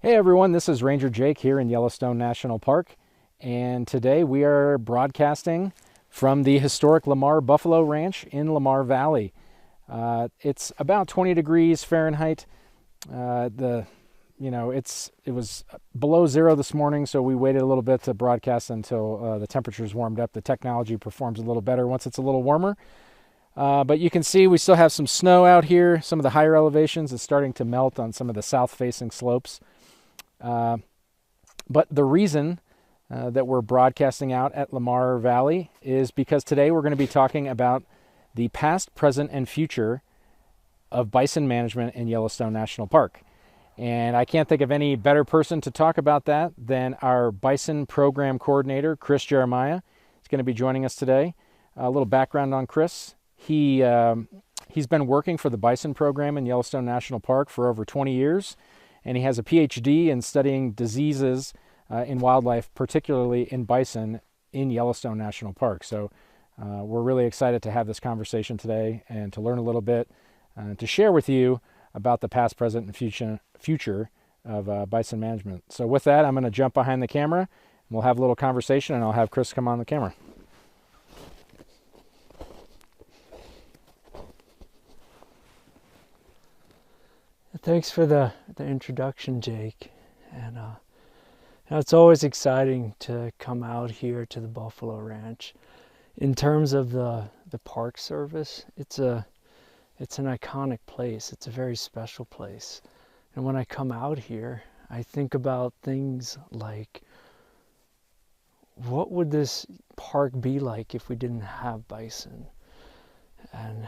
Hey everyone, this is Ranger Jake here in Yellowstone National Park, and today we are broadcasting from the historic Lamar Buffalo Ranch in Lamar Valley. It's about 20 degrees Fahrenheit. It was below zero this morning, so we waited a little bit to broadcast until the temperatures warmed up. The technology performs a little better once it's a little warmer. But you can see we still have some snow out here. Some of the higher elevations is starting to melt on some of the south-facing slopes. But the reason that we're broadcasting out at Lamar Valley is because today we're going to be talking about the past, present, and future of bison management in Yellowstone National Park. And I can't think of any better person to talk about that than our bison program coordinator, Chris Geremia. He's going to be joining us today. A little background on Chris. He's been working for the bison program in Yellowstone National Park for over 20 years. And he has a PhD in studying diseases in wildlife, particularly in bison in Yellowstone National Park. So we're really excited to have this conversation today and to learn a little bit, to share with you about the past, present, and future of bison management. So with that, I'm going to jump behind the camera, and we'll have a little conversation, and I'll have Chris come on the camera. Thanks for the introduction, Jake. And it's always exciting to come out here to the Buffalo Ranch. In terms of the Park Service, it's an iconic place. It's a very special place. And when I come out here, I think about things like, what would this park be like if we didn't have bison? And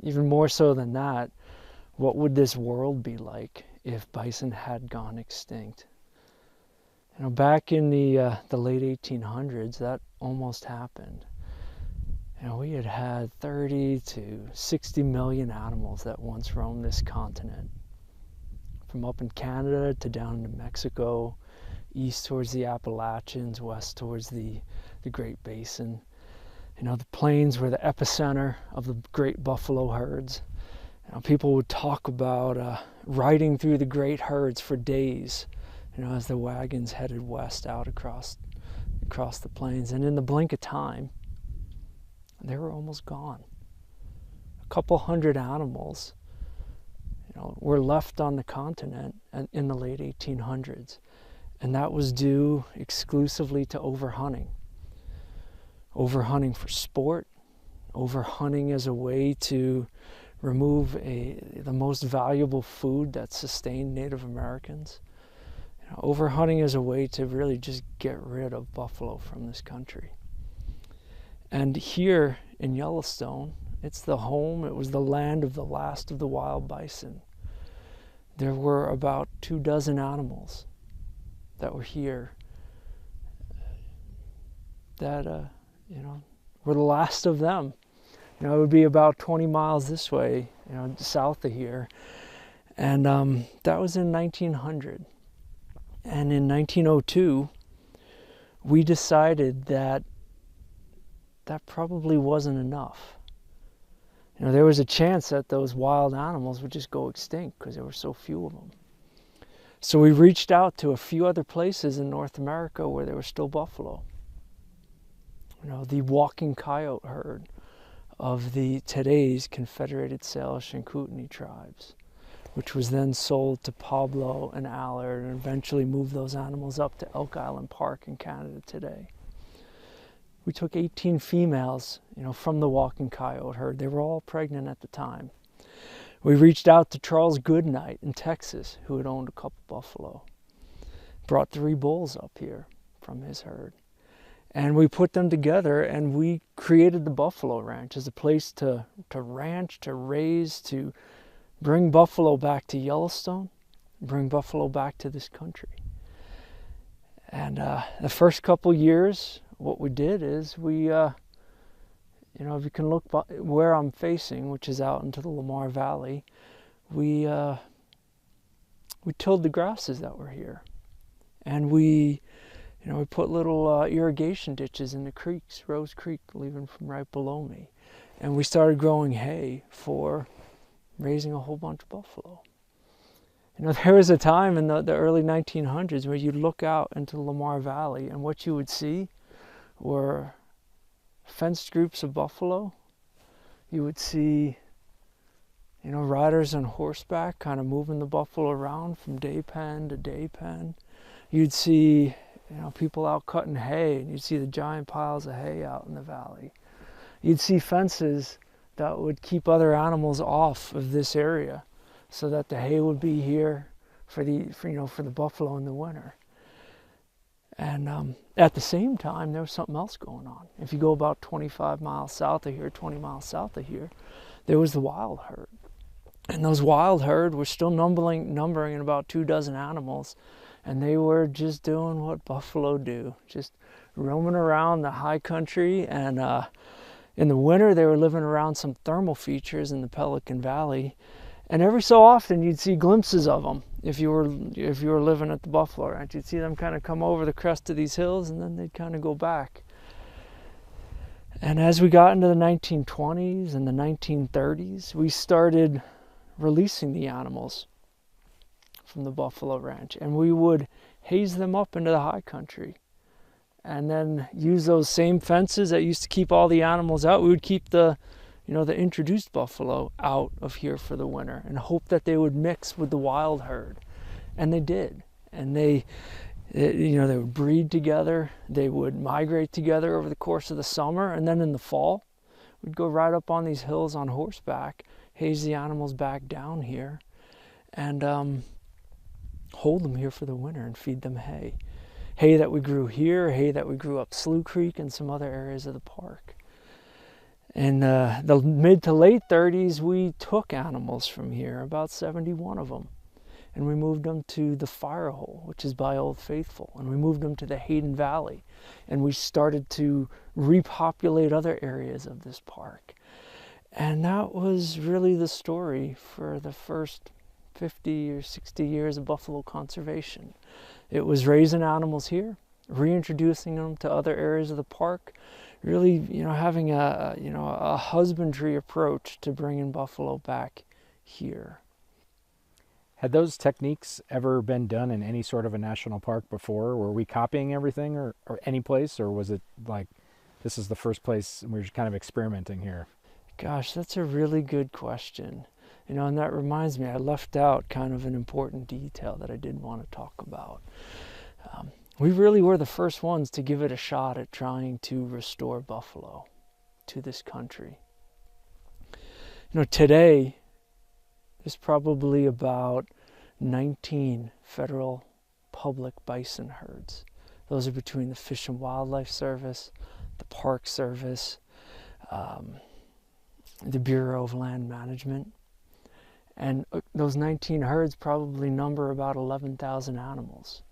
even more so than that, what would this world be like if bison had gone extinct? Back in the late 1800s, that almost happened. We had 30 to 60 million animals that once roamed this continent. From up in Canada to down into Mexico, east towards the Appalachians, west towards the Great Basin. The plains were the epicenter of the great buffalo herds. People would talk about riding through the great herds for days, as the wagons headed west out across the plains. And in the blink of time, they were almost gone. A couple hundred animals, were left on the continent in the late 1800s. And that was due exclusively to overhunting. Overhunting for sport, overhunting as a way to remove the most valuable food that sustained Native Americans. Overhunting as a way to really just get rid of buffalo from this country. And here in Yellowstone, it was the land of the last of the wild bison. There were about 24 animals that were here that, were the last of them. It would be about 20 miles this way, south of here. And that was in 1900. And in 1902, we decided that probably wasn't enough. There was a chance that those wild animals would just go extinct because there were so few of them. So we reached out to a few other places in North America where there were still buffalo. The walking coyote herd of today's Confederated Salish and Kootenai tribes, which was then sold to Pablo and Allard and eventually moved those animals up to Elk Island Park in Canada today. We took 18 females, from the walking coyote herd. They were all pregnant at the time. We reached out to Charles Goodnight in Texas, who had owned a couple buffalo. Brought 3 bulls up here from his herd. And we put them together and we created the Buffalo Ranch as a place to ranch, to raise, to bring buffalo back to Yellowstone, bring buffalo back to this country. And the first couple years, what we did is if you can look where I'm facing, which is out into the Lamar Valley, we tilled the grasses that were here. And we put little irrigation ditches in the creeks, Rose Creek, leaving from right below me. And we started growing hay for raising a whole bunch of buffalo. You know, there was a time in the early 1900s where you'd look out into the Lamar Valley and what you would see were fenced groups of buffalo. You would see, you know, riders on horseback kind of moving the buffalo around from day pen to day pen. You'd see, you know, people out cutting hay, and you'd see the giant piles of hay out in the valley. You'd see fences that would keep other animals off of this area so that the hay would be here for the buffalo in the winter. And at the same time, there was something else going on. If you go about 25 miles south of here, 20 miles south of here, there was the wild herd. And those wild herd were still numbering in about 24 animals, and they were just doing what buffalo do, just roaming around the high country. And in the winter, they were living around some thermal features in the Pelican Valley, and every so often you'd see glimpses of them. If you were living at the buffalo ranch, you'd see them kind of come over the crest of these hills, and then they'd kind of go back. And as we got into the 1920s and the 1930s, we started releasing the animals from the buffalo ranch, and we would haze them up into the high country, and then use those same fences that used to keep all the animals out. We would keep the introduced buffalo out of here for the winter and hope that they would mix with the wild herd. And they did. And they would breed together. They would migrate together over the course of the summer. And then in the fall, we'd go right up on these hills on horseback, haze the animals back down here, and hold them here for the winter and feed them hay. Hay that we grew here, hay that we grew up Slough Creek and some other areas of the park. In the mid to late 30s, we took animals from here, about 71 of them, and we moved them to the Firehole, which is by Old Faithful, and we moved them to the Hayden Valley, and we started to repopulate other areas of this park. And that was really the story for the first 50 or 60 years of buffalo conservation. It was raising animals here, reintroducing them to other areas of the park, really, having a husbandry approach to bringing buffalo back here. Had those techniques ever been done in any sort of a national park before? Were we copying everything or any place, or was it like this is the first place and we're just kind of experimenting here? Gosh, that's a really good question. And that reminds me, I left out kind of an important detail that I did want to talk about. We really were the first ones to give it a shot at trying to restore buffalo to this country. Today, there's probably about 19 federal public bison herds. Those are between the Fish and Wildlife Service, the Park Service, the Bureau of Land Management. And those 19 herds probably number about 11,000 animals.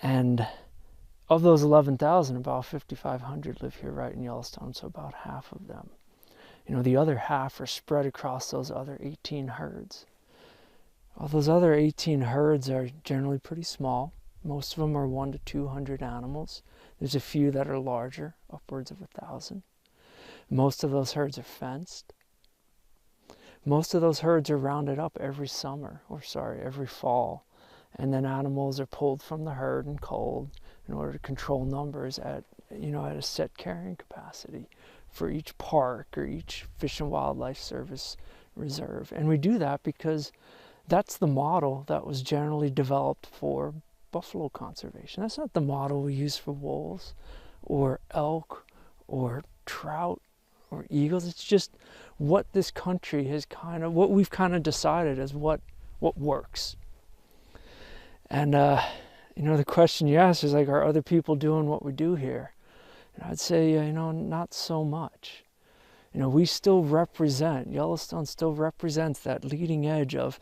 And of those 11,000, about 5,500 live here right in Yellowstone, so about half of them. The other half are spread across those other 18 herds. Well, those other 18 herds are generally pretty small. Most of them are 1 to 200 animals. There's a few that are larger, upwards of 1,000. Most of those herds are fenced. Most of those herds are rounded up every fall. And then animals are pulled from the herd and culled in order to control numbers at a set carrying capacity for each park or each Fish and Wildlife Service reserve. And we do that because that's the model that was generally developed for buffalo conservation. That's not the model we use for wolves or elk or trout or eagles. It's just what this country has what we've kind of decided as what works. And, the question you asked is like, are other people doing what we do here? And I'd say, not so much. We still represent, Yellowstone still represents that leading edge of,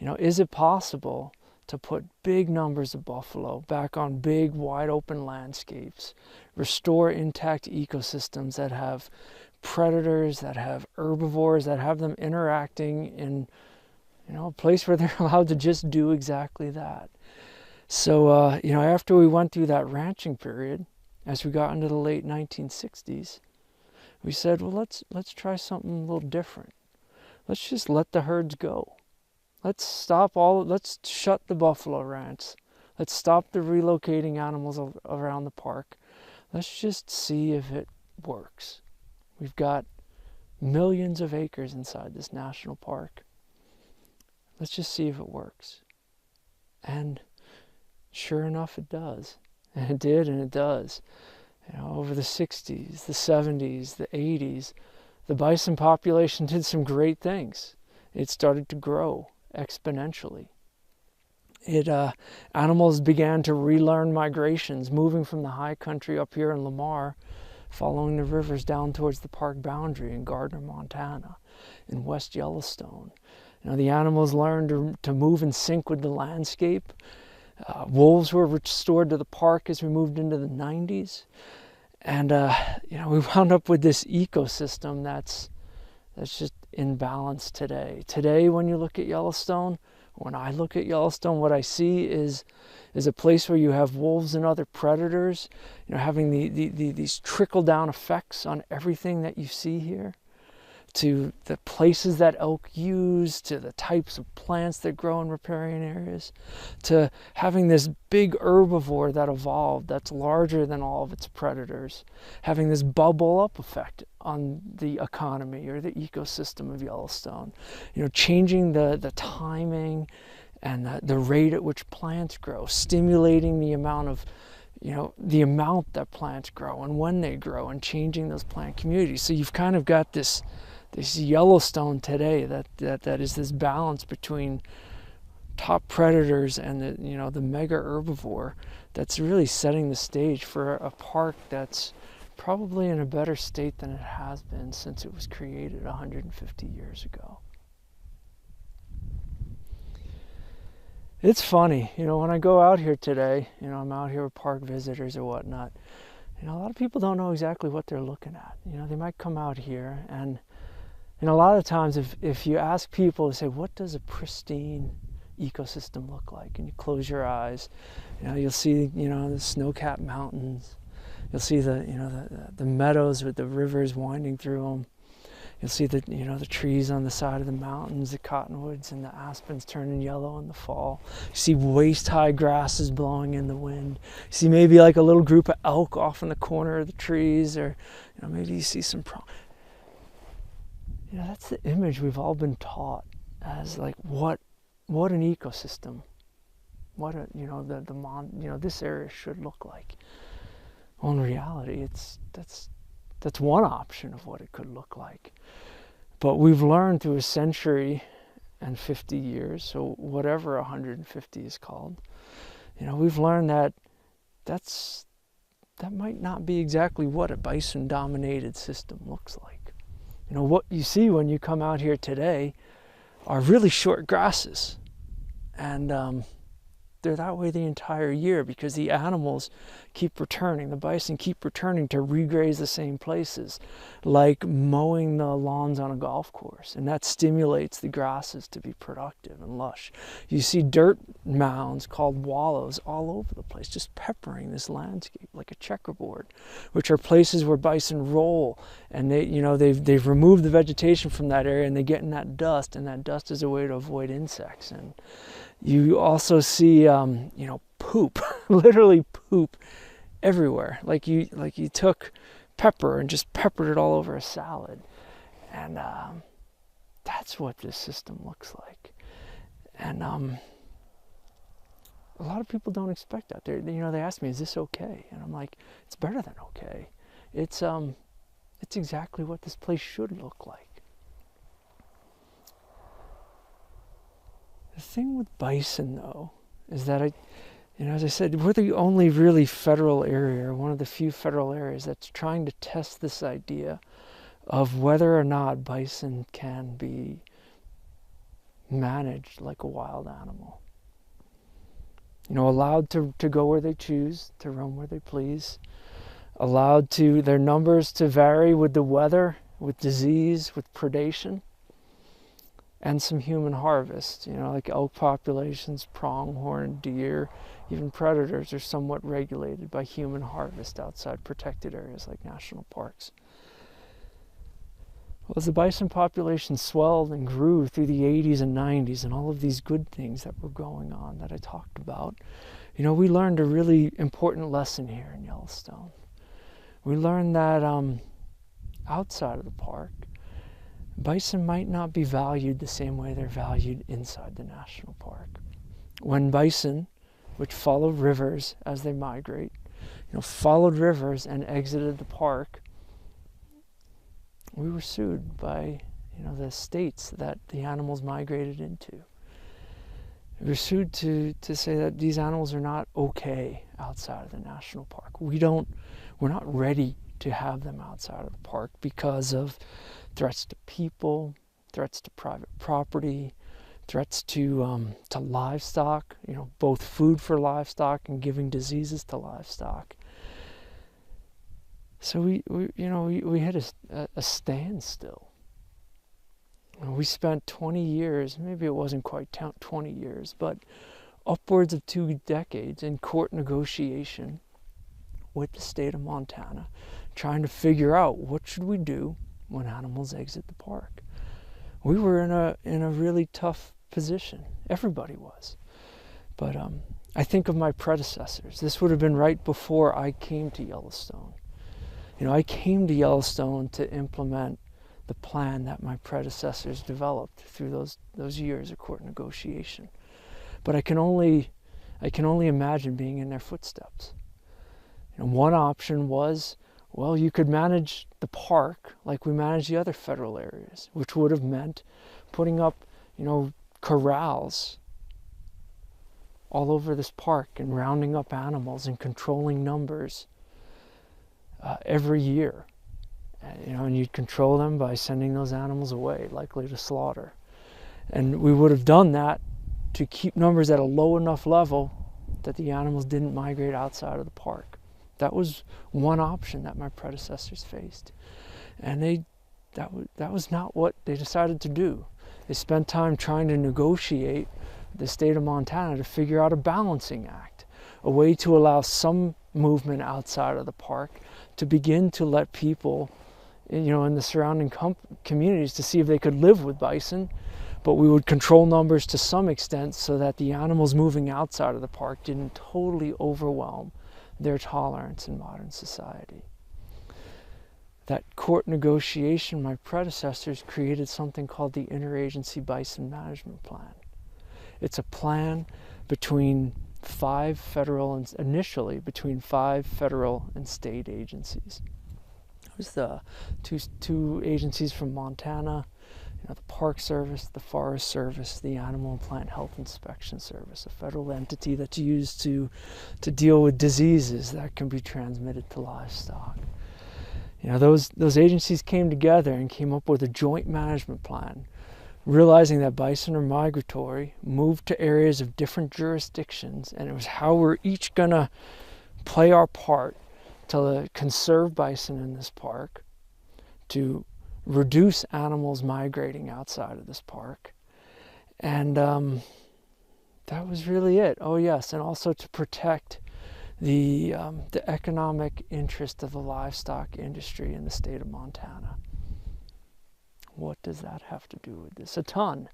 is it possible to put big numbers of buffalo back on big, wide open landscapes, restore intact ecosystems that have predators, that have herbivores, that have them interacting in, a place where they're allowed to just do exactly that. So, after we went through that ranching period, as we got into the late 1960s, we said, well, let's try something a little different. Let's just let the herds go. Let's shut the buffalo ranch. Let's stop the relocating animals around the park. Let's just see if it works. We've got millions of acres inside this national park. Let's just see if it works. And sure enough, it does. And it did, and it does. Over the 60s, the 70s, the 80s, the bison population did some great things. It started to grow exponentially. Animals began to relearn migrations, moving from the high country up here in Lamar, following the rivers down towards the park boundary in Gardner, Montana, in West Yellowstone. The animals learned to move in sync with the landscape. Wolves were restored to the park as we moved into the 90s. And, we wound up with this ecosystem that's just in balance today. Today, when you look at Yellowstone, when I look at Yellowstone, what I see is a place where you have wolves and other predators, having these trickle-down effects on everything that you see here, to the places that elk use, to the types of plants that grow in riparian areas, to having this big herbivore that evolved that's larger than all of its predators, having this bubble up effect on the economy or the ecosystem of Yellowstone, changing the timing and the rate at which plants grow, stimulating the amount that plants grow and when they grow, and changing those plant communities. So you've kind of got this Yellowstone today that is this balance between top predators and the mega herbivore that's really setting the stage for a park that's probably in a better state than it has been since it was created 150 years ago. It's funny, when I go out here today, I'm out here with park visitors or whatnot, a lot of people don't know exactly what they're looking at. They might come out here and a lot of times if you ask people to say, what does a pristine ecosystem look like? And you close your eyes, you'll see, the snow-capped mountains. You'll see the meadows with the rivers winding through them. You'll see the trees on the side of the mountains, the cottonwoods and the aspens turning yellow in the fall. You see waist-high grasses blowing in the wind. You see maybe like a little group of elk off in the corner of the trees, or maybe you see some that's the image we've all been taught as like what an ecosystem, what this area should look like. Well, in reality, that's one option of what it could look like. But we've learned through a century and 50 years, so whatever 150 is called, we've learned that might not be exactly what a bison-dominated system looks like. What you see when you come out here today are really short grasses. And they're that way the entire year because the animals keep returning. The bison keep returning to regraze the same places, like mowing the lawns on a golf course. And that stimulates the grasses to be productive and lush. You see dirt mounds called wallows all over the place, just peppering this landscape like a checkerboard, which are places where bison roll. And they've removed the vegetation from that area, and they get in that dust, and that dust is a way to avoid insects. And you also see, poop, literally poop everywhere. Like you took pepper and just peppered it all over a salad. And that's what this system looks like. And a lot of people don't expect that. They ask me, is this okay? And I'm like, it's better than okay. It's exactly what this place should look like. The thing with bison, though, is that as I said, we're the only really federal area, or one of the few federal areas that's trying to test this idea of whether or not bison can be managed like a wild animal. Allowed to go where they choose, to roam where they please, allowed to their numbers to vary with the weather, with disease, with predation. And some human harvest, like elk populations, pronghorn, deer, even predators are somewhat regulated by human harvest outside protected areas like national parks. Well, as the bison population swelled and grew through the 80s and 90s and all of these good things that were going on that I talked about, we learned a really important lesson here in Yellowstone. We learned that outside of the park, bison might not be valued the same way they're valued inside the national park. When bison, which followed rivers as they migrate, followed rivers and exited the park, we were sued by, the states that the animals migrated into. We were sued to say that these animals are not okay outside of the national park. We're not ready to have them outside of the park because of threats to people, threats to private property, threats to livestock, both food for livestock and giving diseases to livestock. So we hit a standstill. We spent 20 years, maybe it wasn't quite 20 years, but upwards of 2 decades in court negotiation with the state of Montana, trying to figure out what should we do when animals exit the park. We were in a really tough position. Everybody was. But I think of my predecessors. This would have been right before I came to Yellowstone. I came to Yellowstone to implement the plan that my predecessors developed through those years of court negotiation. But I can only imagine being in their footsteps. One option was, well, you could manage the park like we manage the other federal areas, which would have meant putting up, corrals all over this park and rounding up animals and controlling numbers every year. And you'd control them by sending those animals away, likely to slaughter. And we would have done that to keep numbers at a low enough level that the animals didn't migrate outside of the park. That was one option that my predecessors faced. And that was not what they decided to do. They spent time trying to negotiate with the state of Montana to figure out a balancing act, a way to allow some movement outside of the park to begin to let people, in the surrounding communities to see if they could live with bison, but we would control numbers to some extent so that the animals moving outside of the park didn't totally overwhelm their tolerance in modern society. That court negotiation, my predecessors created something called the Interagency Bison Management Plan. It's a plan initially between 5 federal and state agencies. It was the two agencies from Montana, the Park Service, the Forest Service, the Animal and Plant Health Inspection Service, a federal entity that's used to deal with diseases that can be transmitted to livestock. Those agencies came together and came up with a joint management plan, realizing that bison are migratory, moved to areas of different jurisdictions, and it was how we're each going to play our part to conserve bison in this park, to reduce animals migrating outside of this park. And that was really it. Oh yes, and also to protect the economic interest of the livestock industry in the state of Montana. What does that have to do with this? A ton.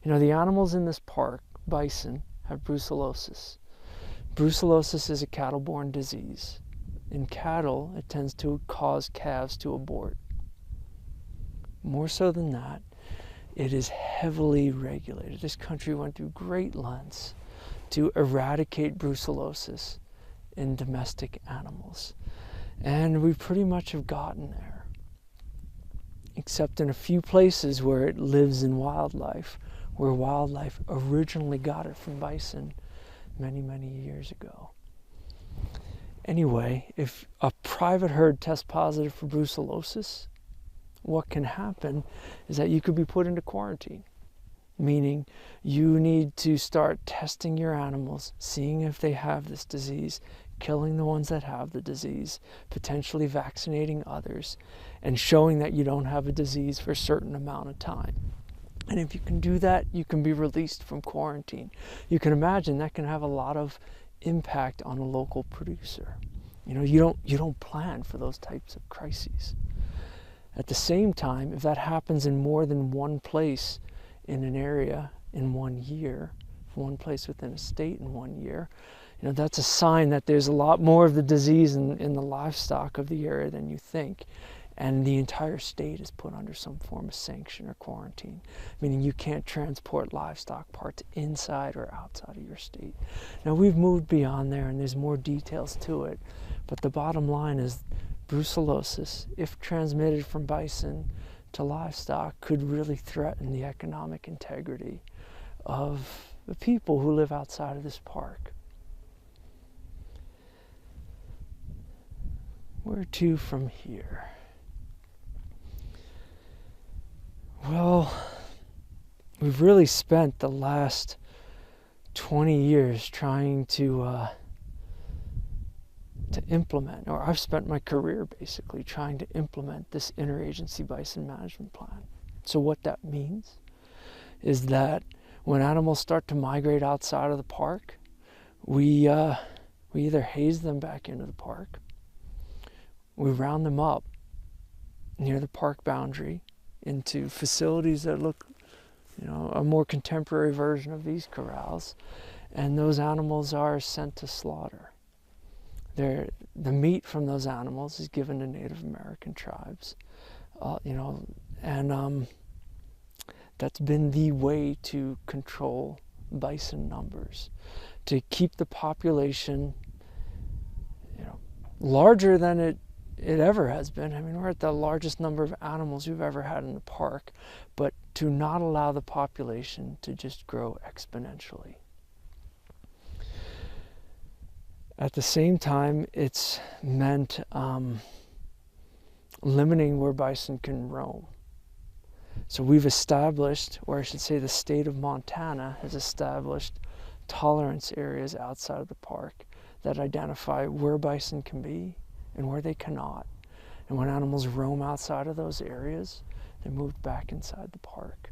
The animals in this park, bison, have brucellosis. Brucellosis is a cattle-borne disease. In cattle, it tends to cause calves to abort. More so than that, it is heavily regulated. This country went through great lengths to eradicate brucellosis in domestic animals. And we pretty much have gotten there, except in a few places where it lives in wildlife, where wildlife originally got it from bison many, many years ago. Anyway, if a private herd tests positive for brucellosis, what can happen is that you could be put into quarantine, meaning you need to start testing your animals, seeing if they have this disease, killing the ones that have the disease, potentially vaccinating others, and showing that you don't have a disease for a certain amount of time. And if you can do that, you can be released from quarantine. You can imagine that can have a lot of impact on a local producer. You don't plan for those types of crises. At the same time, if that happens in more than one place in an area in 1 year, one place within a state in 1 year, that's a sign that there's a lot more of the disease in the livestock of the area than you think. And the entire state is put under some form of sanction or quarantine, meaning you can't transport livestock parts inside or outside of your state. Now, we've moved beyond there, and there's more details to it, but the bottom line is brucellosis, if transmitted from bison to livestock, could really threaten the economic integrity of the people who live outside of this park. Where to from here? Well, we've really spent the last 20 years trying to implement, or I've spent my career basically trying to implement this interagency bison management plan. So what that means is that when animals start to migrate outside of the park, we either haze them back into the park, we round them up near the park boundary into facilities that look, a more contemporary version of these corrals, and those animals are sent to slaughter. The meat from those animals is given to Native American tribes, and that's been the way to control bison numbers, to keep the population, larger than it ever has been. I mean, we're at the largest number of animals we've ever had in the park, but to not allow the population to just grow exponentially. At the same time, it's meant limiting where bison can roam. So we've established, or I should say the state of Montana has established tolerance areas outside of the park that identify where bison can be and where they cannot. And when animals roam outside of those areas, they're moved back inside the park.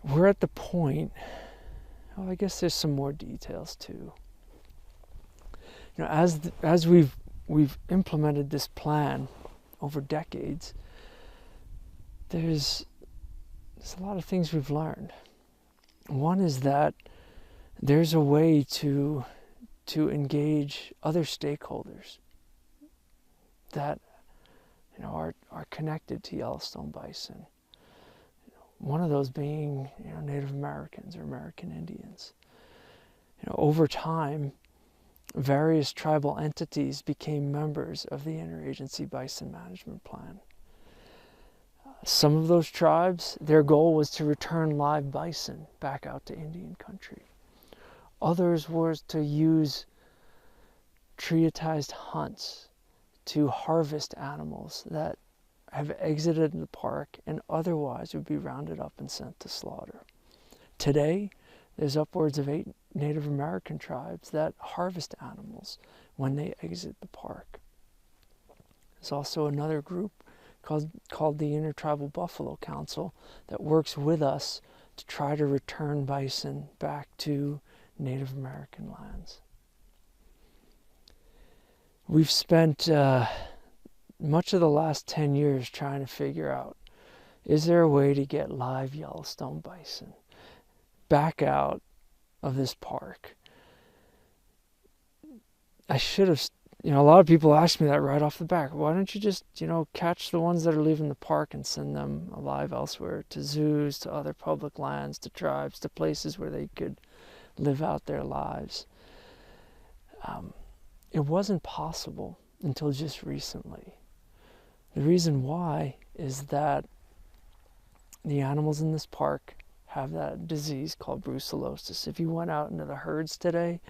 We're at the point, I guess there's some more details too. As we've implemented this plan over decades, there's a lot of things we've learned. One is that there's a way to engage other stakeholders that are connected to Yellowstone bison. One of those being Native Americans or American Indians. Over time, various tribal entities became members of the Interagency Bison Management Plan. Some of those tribes, their goal was to return live bison back out to Indian country. Others were to use triatized hunts to harvest animals that have exited the park and otherwise would be rounded up and sent to slaughter. Today, there's upwards of 8 Native American tribes that harvest animals when they exit the park. There's also another group called the Intertribal Buffalo Council that works with us to try to return bison back to Native American lands. We've spent much of the last 10 years trying to figure out, is there a way to get live Yellowstone bison back out of this park? I should have, a lot of people ask me that right off the bat. Why don't you just, catch the ones that are leaving the park and send them alive elsewhere, to zoos, to other public lands, to tribes, to places where they could live out their lives. It wasn't possible until just recently. The reason why is that the animals in this park have that disease called brucellosis. If you went out into the herds today,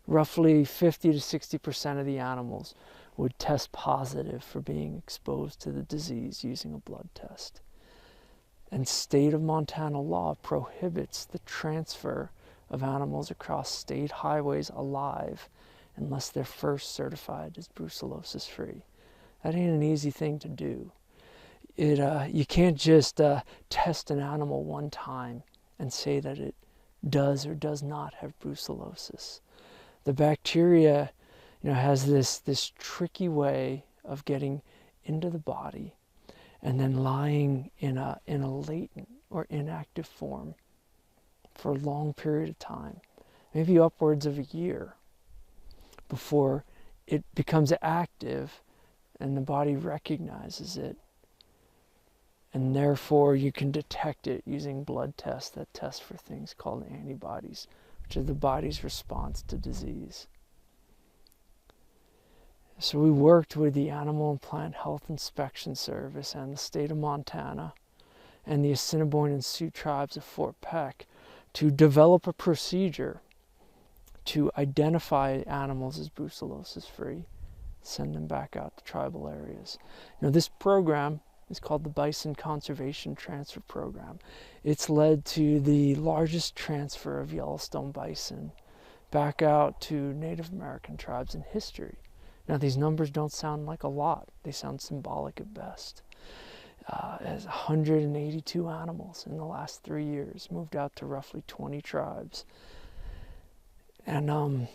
roughly 50 to 60% of the animals would test positive for being exposed to the disease using a blood test. And state of Montana law prohibits the transfer of animals across state highways alive unless they're first certified as brucellosis free. That ain't an easy thing to do. You can't just test an animal one time and say that it does or does not have brucellosis. The bacteria, has this tricky way of getting into the body and then lying in a latent or inactive form for a long period of time, maybe upwards of a year, before it becomes active and the body recognizes it. And therefore you can detect it using blood tests that test for things called antibodies, which are the body's response to disease. So we worked with the Animal and Plant Health Inspection Service and the state of Montana and the Assiniboine and Sioux tribes of Fort Peck to develop a procedure to identify animals as brucellosis free, send them back out to tribal areas. This program is called the Bison Conservation Transfer Program. It's led to the largest transfer of Yellowstone bison back out to Native American tribes in history. Now, these numbers don't sound like a lot. They sound symbolic at best. As 182 animals in the last 3 years moved out to roughly 20 tribes. And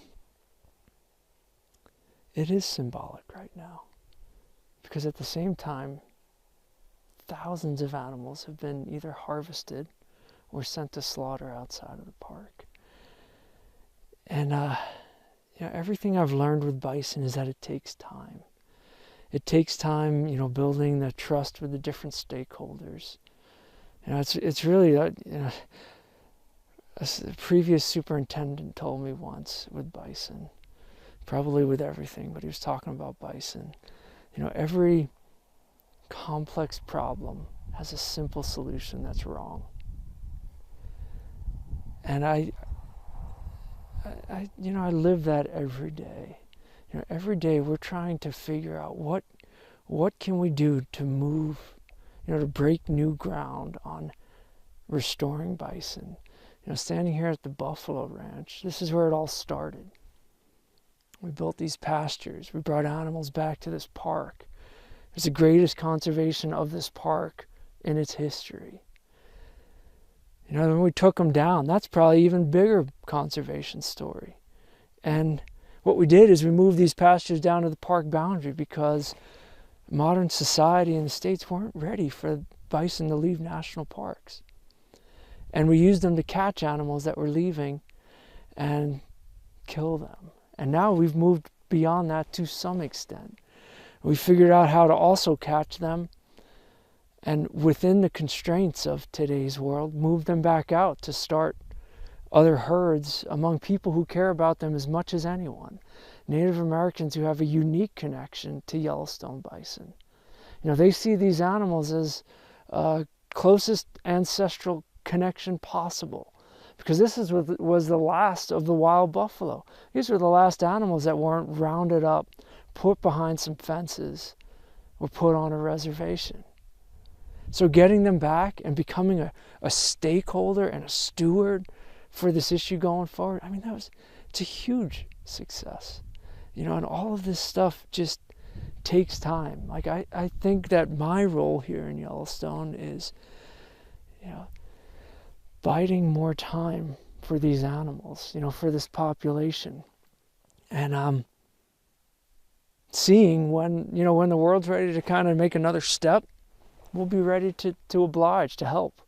it is symbolic right now, because at the same time, thousands of animals have been either harvested or sent to slaughter outside of the park. And everything I've learned with bison is that it takes time. It takes time, building the trust with the different stakeholders. It's really, a previous superintendent told me once with bison, probably with everything, but he was talking about bison. Every complex problem has a simple solution that's wrong. And I live that every day. Every day we're trying to figure out what can we do to move, to break new ground on restoring bison. Standing here at the Buffalo Ranch, this is where it all started. We built these pastures. We brought animals back to this park. It's the greatest conservation of this park in its history. When we took them down, that's probably even bigger conservation story. And what we did is we moved these pastures down to the park boundary because modern society and the states weren't ready for bison to leave national parks. And we used them to catch animals that were leaving and kill them. And now we've moved beyond that to some extent. We figured out how to also catch them and, within the constraints of today's world, move them back out to start other herds among people who care about them as much as anyone. Native Americans who have a unique connection to Yellowstone bison. They see these animals as closest ancestral connection possible, because this was the last of the wild buffalo. These were the last animals that weren't rounded up, put behind some fences, or put on a reservation. So getting them back and becoming a stakeholder and a steward for this issue going forward, it's a huge success. And all of this stuff just takes time. I think that my role here in Yellowstone is, biding more time for these animals, for this population. And seeing when the world's ready to kind of make another step, we'll be ready to oblige, to help.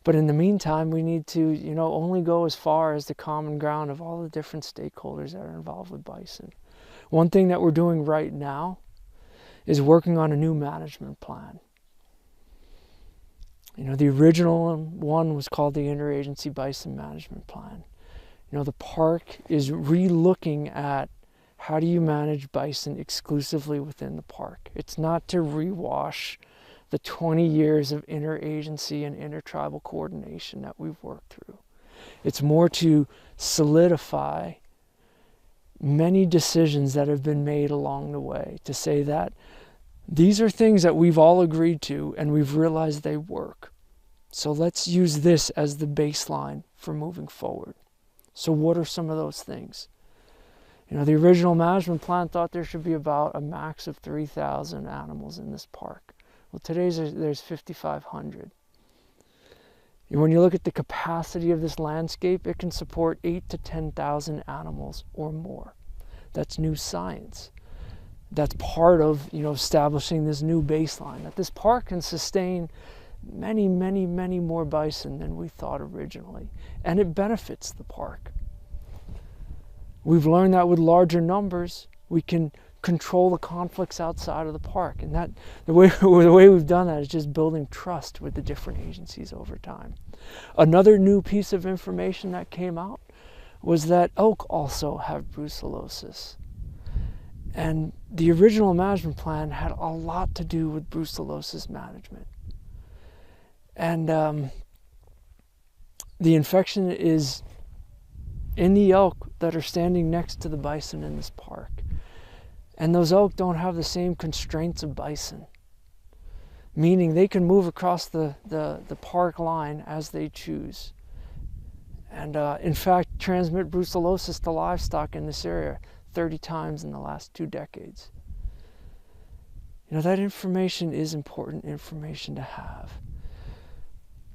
But in the meantime, we need to, only go as far as the common ground of all the different stakeholders that are involved with bison. One thing that we're doing right now is working on a new management plan. The original one was called the Interagency Bison Management Plan. The park is re-looking at how do you manage bison exclusively within the park. It's not to rewash the 20 years of interagency and intertribal coordination that we've worked through. It's more to solidify many decisions that have been made along the way, to say that these are things that we've all agreed to and we've realized they work. So let's use this as the baseline for moving forward. So what are some of those things? The original management plan thought there should be about a max of 3,000 animals in this park. Well, today there's 5,500. When you look at the capacity of this landscape, it can support 8,000 to 10,000 animals or more. That's new science. that's part of, establishing this new baseline, that this park can sustain many, many, many more bison than we thought originally, and it benefits the park. We've learned that with larger numbers, we can control the conflicts outside of the park, and that the way we've done that is just building trust with the different agencies over time. Another new piece of information that came out was that elk also have brucellosis. And the original management plan had a lot to do with brucellosis management. And the infection is in the elk that are standing next to the bison in this park. And those elk don't have the same constraints of bison, meaning they can move across the park line as they choose. And in fact, transmit brucellosis to livestock in this area 30 times in the last 2 decades. That information is important information to have,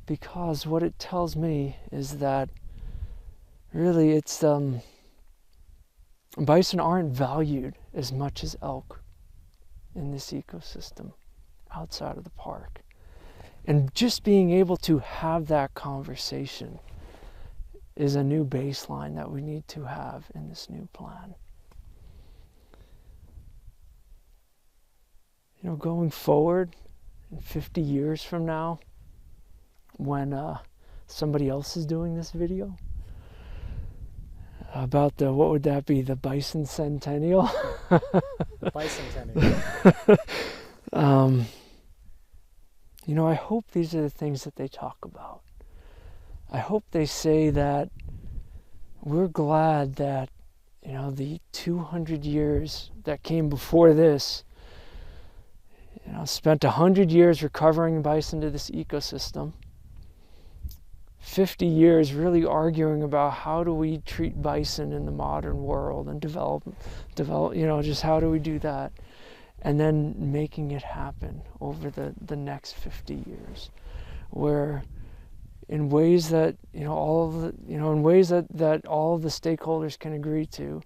because what it tells me is that really it's bison aren't valued as much as elk in this ecosystem outside of the park. And just being able to have that conversation is a new baseline that we need to have in this new plan. Going forward, in 50 years from now, when somebody else is doing this video, about what would that be, the Bison Centennial? The Bison Centennial. I hope these are the things that they talk about. I hope they say that we're glad that, the 200 years that came before this, spent 100 years recovering bison to this ecosystem, 50 years really arguing about how do we treat bison in the modern world and develop, just how do we do that, and then making it happen over the next 50 years, where in ways that all of the stakeholders can agree to,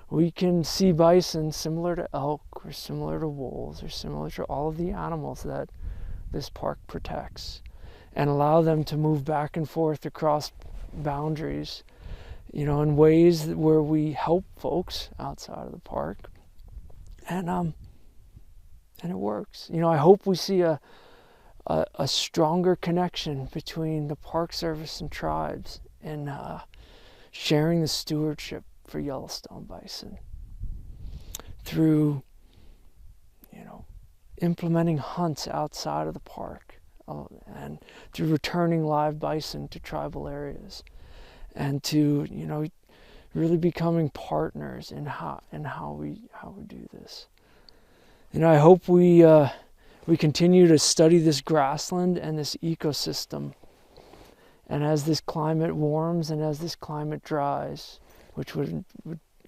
we can see bison similar to elk or similar to wolves or similar to all of the animals that this park protects, and allow them to move back and forth across boundaries, in ways where we help folks outside of the park, and it works. I hope we see a stronger connection between the Park Service and tribes in sharing the stewardship for Yellowstone bison through, implementing hunts outside of the park, and through returning live bison to tribal areas, and to really becoming partners in how we do this. I hope we continue to study this grassland and this ecosystem, and as this climate warms and as this climate dries, which would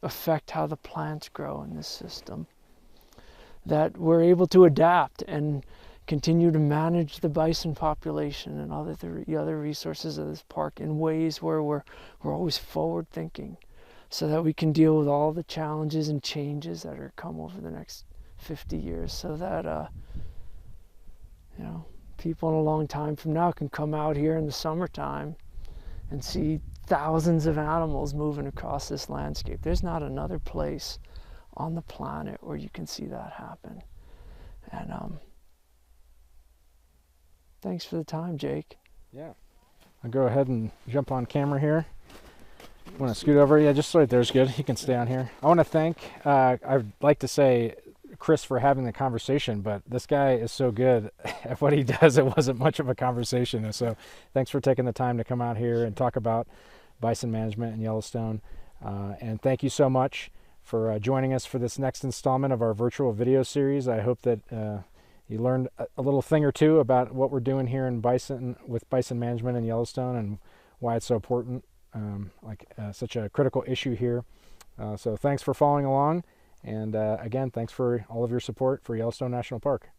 affect how the plants grow in this system, that we're able to adapt and continue to manage the bison population and other resources of this park in ways where we're always forward thinking, so that we can deal with all the challenges and changes that are come over the next 50 years, so that people in a long time from now can come out here in the summertime and see thousands of animals moving across this landscape. There's not another place on the planet where you can see that happen. And thanks for the time, Jake. Yeah. I'll go ahead and jump on camera here. Want to scoot over? Yeah, just right there's good. You can stay on here. I want to thank, I'd like to say, Chris for having the conversation, but this guy is so good at what he does, it wasn't much of a conversation. So thanks for taking the time to come out here and talk about bison management in Yellowstone. And thank you so much for joining us for this next installment of our virtual video series. I hope that you learned a little thing or two about what we're doing here in bison, with bison management in Yellowstone, and why it's so important, such a critical issue here. So thanks for following along. And again, thanks for all of your support for Yellowstone National Park.